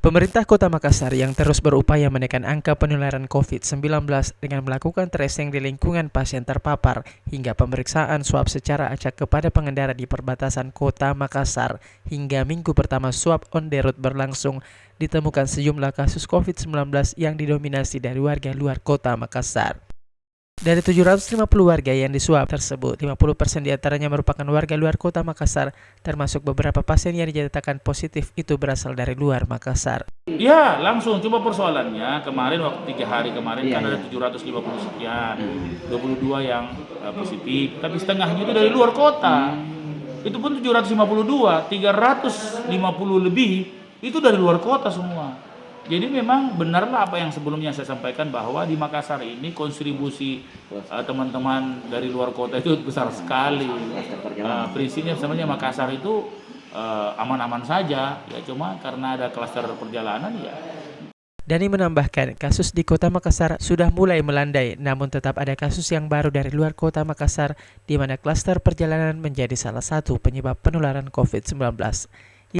Pemerintah Kota Makassar yang terus berupaya menekan angka penularan COVID-19 dengan melakukan tracing di lingkungan pasien terpapar hingga pemeriksaan swab secara acak kepada pengendara di perbatasan Kota Makassar. Hingga minggu pertama swab on the road berlangsung, ditemukan sejumlah kasus COVID-19 yang didominasi dari warga luar Kota Makassar. Dari 750 warga yang disuap tersebut, 50% diantaranya merupakan warga luar Kota Makassar, termasuk beberapa pasien yang dinyatakan positif itu berasal dari luar Makassar. Ya, langsung. Coba persoalannya kemarin waktu 3 hari kemarin kan ada 750 sekian, 22 yang positif, tapi setengahnya itu dari luar kota. Itu pun 752, 350 lebih itu dari luar kota semua. Jadi memang benarlah apa yang sebelumnya saya sampaikan bahwa di Makassar ini kontribusi teman-teman dari luar kota itu besar sekali. Prinsipnya sebenarnya Makassar itu aman-aman saja, ya cuma karena ada klaster perjalanan ya. Dani menambahkan, kasus di Kota Makassar sudah mulai melandai, namun tetap ada kasus yang baru dari luar Kota Makassar, di mana klaster perjalanan menjadi salah satu penyebab penularan COVID-19.